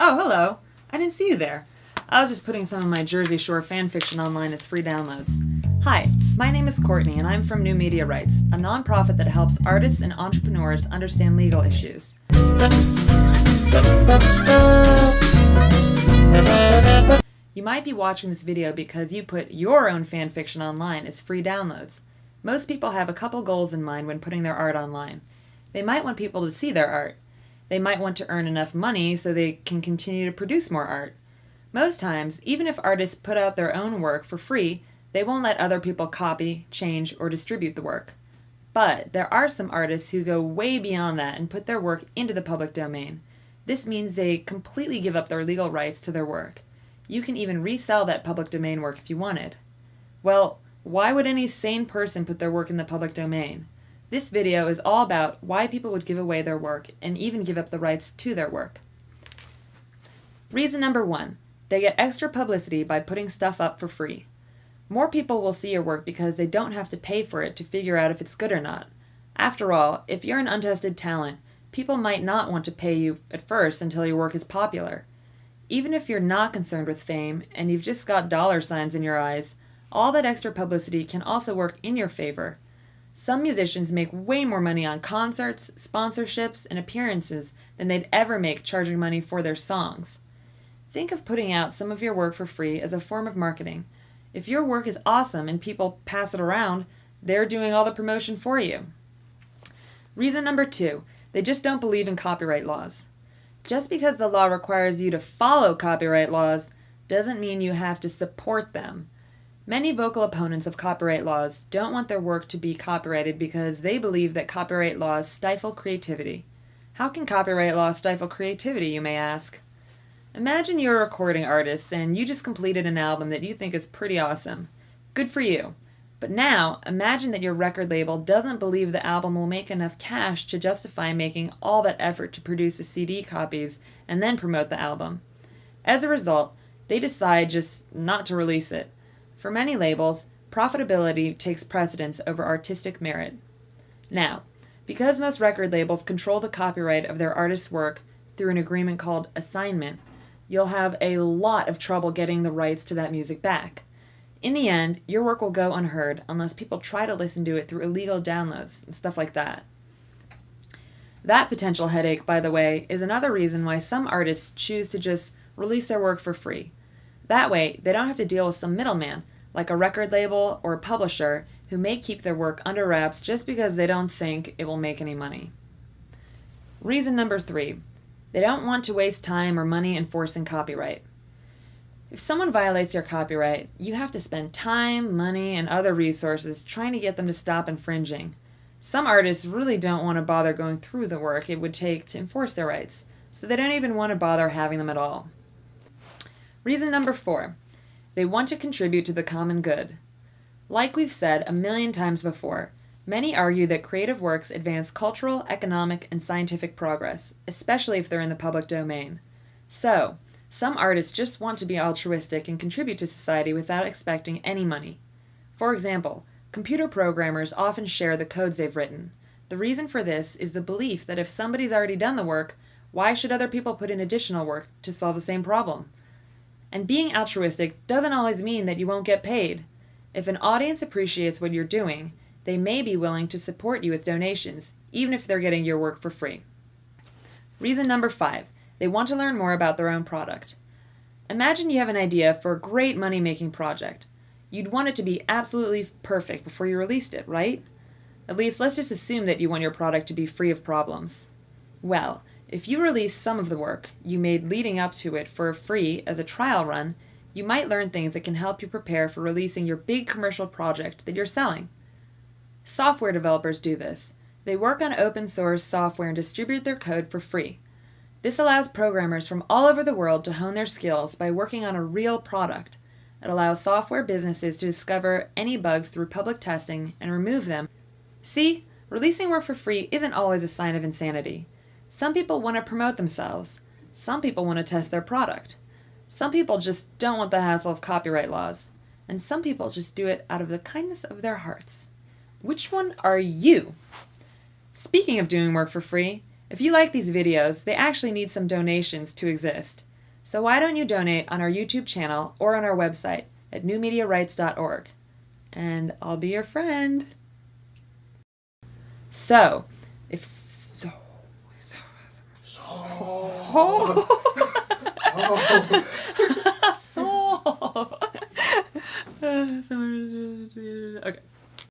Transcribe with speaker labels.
Speaker 1: Oh, hello. I didn't see you there. I was just putting some of my Jersey Shore fan fiction online as free downloads. Hi, my name is Courtney, and I'm from New Media Rights, a nonprofit that helps artists and entrepreneurs understand legal issues. You might be watching this video because you put your own fan fiction online as free downloads. Most people have a couple goals in mind when putting their art online. They might want people to see their art. They might want to earn enough money so they can continue to produce more art. Most times, even if artists put out their own work for free, they won't let other people copy, change, or distribute the work. But there are some artists who go way beyond that and put their work into the public domain. This means they completely give up their legal rights to their work. You can even resell that public domain work if you wanted. Well, why would any sane person put their work in the public domain? This video is all about why people would give away their work and even give up the rights to their work. Reason number 1. They get extra publicity by putting stuff up for free. More people will see your work because they don't have to pay for it to figure out if it's good or not. After all, if you're an untested talent, people might not want to pay you at first until your work is popular. Even if you're not concerned with fame and you've just got dollar signs in your eyes, all that extra publicity can also work in your favor. Some musicians make way more money on concerts, sponsorships, and appearances than they'd ever make charging money for their songs. Think of putting out some of your work for free as a form of marketing. If your work is awesome and people pass it around, they're doing all the promotion for you. Reason number 2, they just don't believe in copyright laws. Just because the law requires you to follow copyright laws doesn't mean you have to support them. Many vocal opponents of copyright laws don't want their work to be copyrighted because they believe that copyright laws stifle creativity. How can copyright laws stifle creativity, you may ask? Imagine you're a recording artist and you just completed an album that you think is pretty awesome. Good for you. But now, imagine that your record label doesn't believe the album will make enough cash to justify making all that effort to produce the CD copies and then promote the album. As a result, they decide just not to release it. For many labels, profitability takes precedence over artistic merit. Now, because most record labels control the copyright of their artist's work through an agreement called assignment, you'll have a lot of trouble getting the rights to that music back. In the end, your work will go unheard unless people try to listen to it through illegal downloads and stuff like that. That potential headache, by the way, is another reason why some artists choose to just release their work for free. That way, they don't have to deal with some middleman, like a record label or a publisher, who may keep their work under wraps just because they don't think it will make any money. Reason number 3. They don't want to waste time or money enforcing copyright. If someone violates your copyright, you have to spend time, money, and other resources trying to get them to stop infringing. Some artists really don't want to bother going through the work it would take to enforce their rights, so they don't even want to bother having them at all. Reason number 4. They want to contribute to the common good. Like we've said a million times before, many argue that creative works advance cultural, economic, and scientific progress, especially if they're in the public domain. So, some artists just want to be altruistic and contribute to society without expecting any money. For example, computer programmers often share the codes they've written. The reason for this is the belief that if somebody's already done the work, why should other people put in additional work to solve the same problem? And being altruistic doesn't always mean that you won't get paid. If an audience appreciates what you're doing, they may be willing to support you with donations, even if they're getting your work for free. Reason number 5. They want to learn more about their own product. Imagine you have an idea for a great money-making project. You'd want it to be absolutely perfect before you released it, right? At least let's just assume that you want your product to be free of problems. Well, if you release some of the work you made leading up to it for free as a trial run, you might learn things that can help you prepare for releasing your big commercial project that you're selling. Software developers do this. They work on open source software and distribute their code for free. This allows programmers from all over the world to hone their skills by working on a real product. It allows software businesses to discover any bugs through public testing and remove them. See, releasing work for free isn't always a sign of insanity. Some people want to promote themselves. Some people want to test their product. Some people just don't want the hassle of copyright laws. And some people just do it out of the kindness of their hearts. Which one are you? Speaking of doing work for free, if you like these videos, they actually need some donations to exist. So why don't you donate on our YouTube channel or on our website at newmediarights.org? And I'll be your friend. So, if